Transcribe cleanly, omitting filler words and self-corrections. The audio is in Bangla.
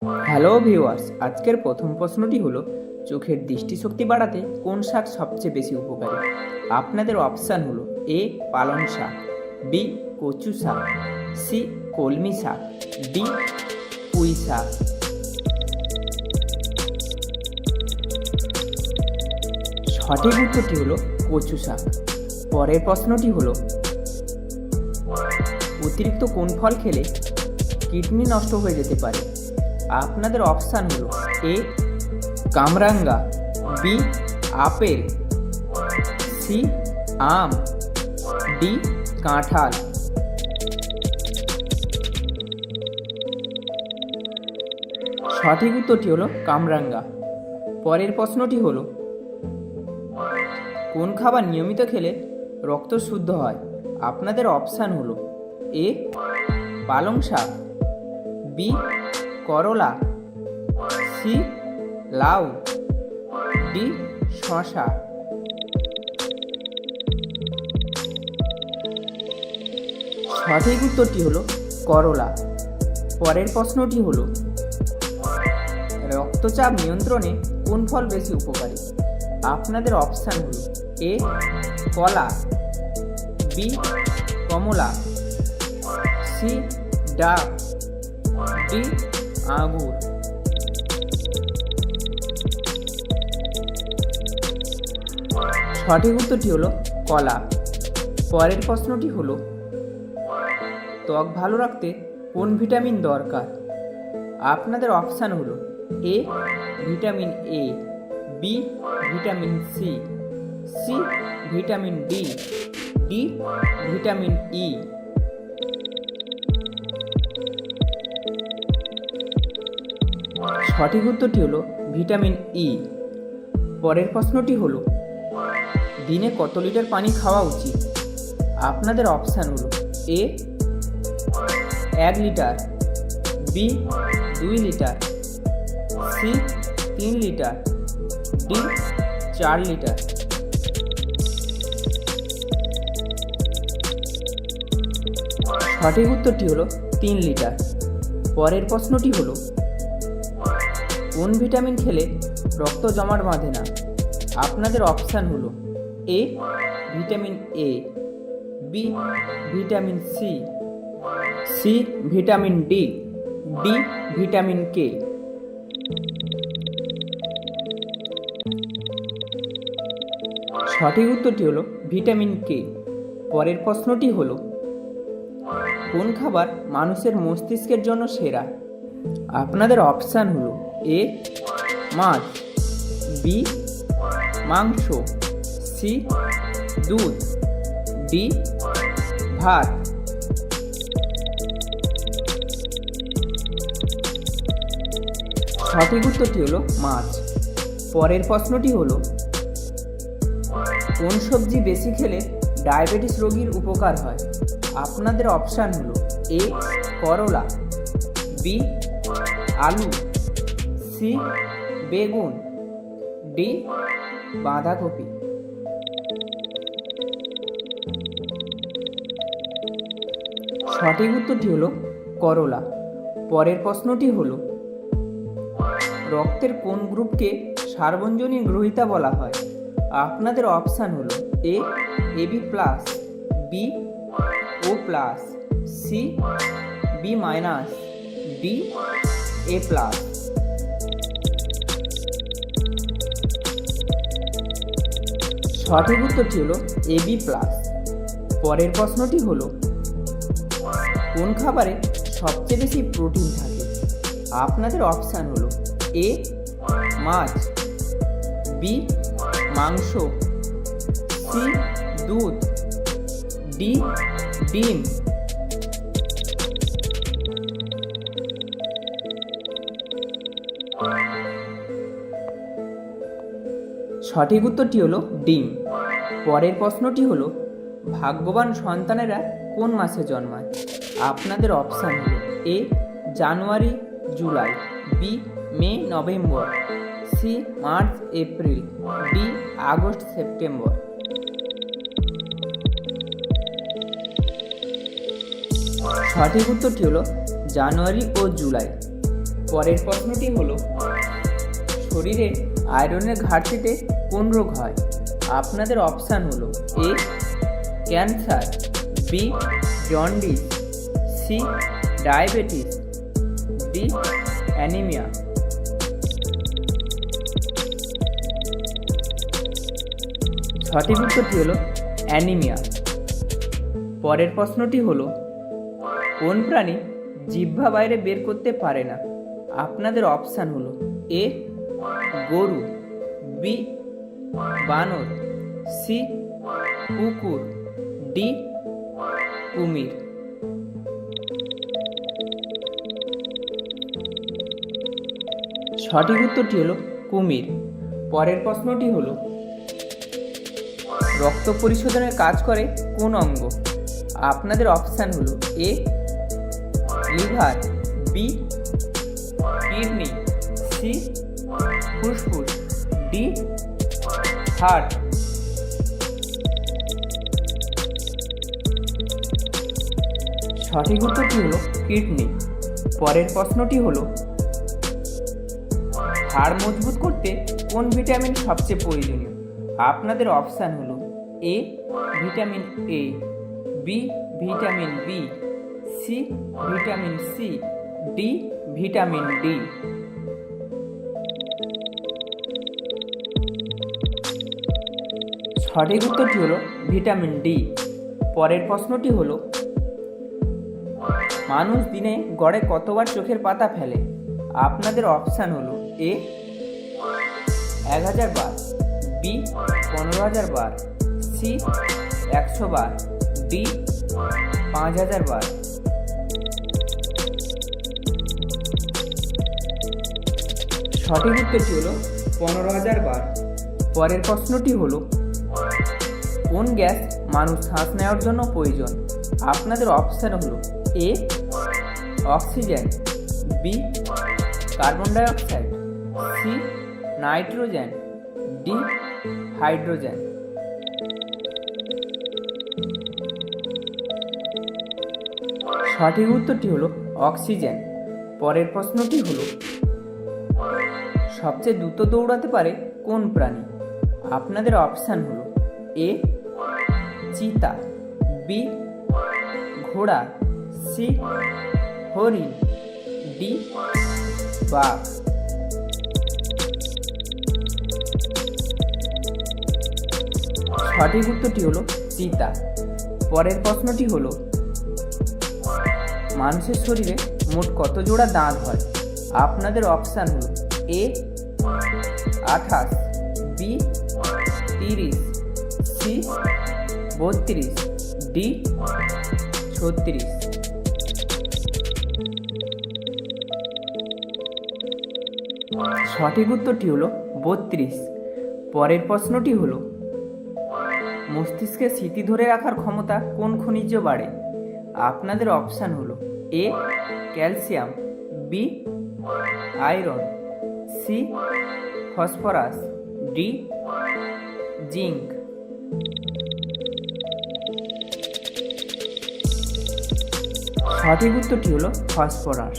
হ্যালো ভিউয়ার্স, আজকের প্রথম প্রশ্নটি হলো চোখের দৃষ্টিশক্তি বাড়াতে কোন শাক সবচেয়ে বেশি উপকারী? আপনাদের অপশান হলো এ পালং শাক, বি কচু শাক, সি কলমি শাক, ডি পুঁই শাক। সঠিক উত্তরটি হলো কচু শাক। পরের প্রশ্নটি হলো অতিরিক্ত কোন ফল খেলে কিডনি নষ্ট হয়ে যেতে পারে? আপনাদের অপশান হলো এ কামরাঙ্গা, বি আপেল, সি আম, ডি কাঁঠাল। সঠিক উত্তরটি হলো কামরাঙ্গা। পরের প্রশ্নটি হলো কোন খাবার নিয়মিত খেলে রক্ত শুদ্ধ হয়? আপনাদের অপশান হলো এ পালং শাক, বি করলা, সি লাউ, ডি শসা। সঠিক উত্তরটি হলো করলা। পরের প্রশ্নটি হলো রক্তচাপ নিয়ন্ত্রণে কোন ফল বেশি উপকারী? আপনাদের অপশান হলো এ কলা, বি কমলা, সি ডাব, ডি আঙুর। সঠিক উত্তরটি হলো কলা। পরের প্রশ্নটি হলো ত্বক ভালো রাখতে কোন ভিটামিন দরকার? আপনাদের অপশান হলো A vitamin A, B vitamin C, C vitamin D, D vitamin E. সঠিক উত্তরটি হলো ভিটামিন ই। পরের প্রশ্নটি হলো দিনে কত লিটার পানি খাওয়া উচিত? আপনাদের অপশান হলো A 1 litre, B 2 litre, C 3 litre, D 4 litre. সঠিক উত্তরটি হলো 3 লিটার। পরের প্রশ্নটি হলো কোন ভিটামিন খেলে রক্ত জমাট বাঁধে না? আপনাদের অপশান হলো A vitamin A, B vitamin C, C vitamin D, D vitamin K. সঠিক উত্তরটি হলো ভিটামিন কে। পরের প্রশ্নটি হলো কোন খাবার মানুষের মস্তিষ্কের জন্য সেরা? আপনাদের অপশান হলো এ মাছ, বি মাংস, সি দুধ, ডি ভাত। সঠিক উত্তরটি হলো মাছ। পরের প্রশ্নটি হলো কোন সবজি বেশি খেলে ডায়াবেটিস রোগীর উপকার হয়? আপনাদের অপশান হলো এ করলা, বি আলু, সি বেগুন, ডি বাঁধাকপি। সঠিক উত্তরটি হলো করলা। পরের প্রশ্নটি হলো রক্তের কোন গ্রুপকে সার্বজনীন গ্রহিতা বলা হয়? আপনাদের অপশান হলো A AB plus, B O plus, C B minus, D A plus. সঠিক উত্তরটি হলো এবি প্লাস। পরের প্রশ্নটি হলো কোন খাবারে সবচেয়ে বেশি প্রোটিন থাকে? আপনাদের অপশান হলো এ মাছ, বি মাংস, সি দুধ, ডি ডিম। সঠিক উত্তরটি হলো ডিম। পরের প্রশ্নটি হলো ভাগ্যবান সন্তানেরা কোন মাসে জন্মায়? আপনাদের অপশান হলো A January July, B May November, C March April, D August September. সঠিক উত্তরটি হলো জানুয়ারি ও জুলাই। পরের প্রশ্নটি হলো, শরীরে আয়রনের ঘাটতিতে কোন রোগ হয়? আপনাদের অপশান হলো A cancer, B jaundice, C diabetes, D anaemia. সঠিক উত্তরটি হলো অ্যানিমিয়া। পরের প্রশ্নটি হলো, কোন প্রাণী জিহ্বা বাইরে বের করতে পারে না? আপনাদের অপশান হলো এ গরু, বি বানর, সি কুকুর, ডি কুমির। সঠিক উত্তরটি হলো কুমির। পরের প্রশ্নটি হলো, রক্ত পরিশোধনের কাজ করে কোন অঙ্গ? আপনাদের অপশান হলো A liver, B kidney, C ফুসফুস, ডি হার্ট। সঠিক উত্তরটি হলো কিডনি। পরের প্রশ্নটি হলো, হাড় মজবুত করতে কোন ভিটামিন সবচেয়ে প্রয়োজনীয়? আপনাদের অপশান হলো A vitamin A, B vitamin B, C vitamin C, D vitamin D. সঠিক উত্তরটি হলো ভিটামিন ডি। পরের প্রশ্নটি হলো, মানুষ দিনে গড়ে কতবার চোখের পাতা ফেলে? আপনাদের অপশান হলো এ 1000 বার, বি 15000 বার, সি 100 বার, ডি 5000 বার। সঠিক উত্তরটি হলো 15000 বার। পরের প্রশ্নটি হলো, কোন গ্যাস মানুষ শ্বাস নেওয়ার জন্য প্রয়োজন? আপনাদের অপশান হলো A oxygen, B carbon dioxide, C nitrogen, D hydrogen. সঠিক উত্তরটি হলো অক্সিজেন। পরের প্রশ্নটি হলো, সবচেয়ে দ্রুত দৌড়াতে পারে কোন প্রাণী? আপনাদের অপশান হলো এ চিতা, বি ঘোড়া, সি হরিণ, ডি বাঘ। সঠিক উত্তরটি হলো চিতা। পরের প্রশ্নটি হলো, মানুষের শরীরে মোট কত জোড়া দাঁত হয়? আপনাদের অপশান হলো এ 28, বি 30, সি 32, ডি 36। সঠিক উত্তরটি হলো 32। পরের প্রশ্নটি হলো, মস্তিষ্কে স্মৃতি ধরে রাখার ক্ষমতা কোন খনিজ বাড়ে? আপনাদের অপশান হলো A calcium, B iron, C phosphorus, D zinc. সঠিক উত্তরটি হলো ফসফরাস।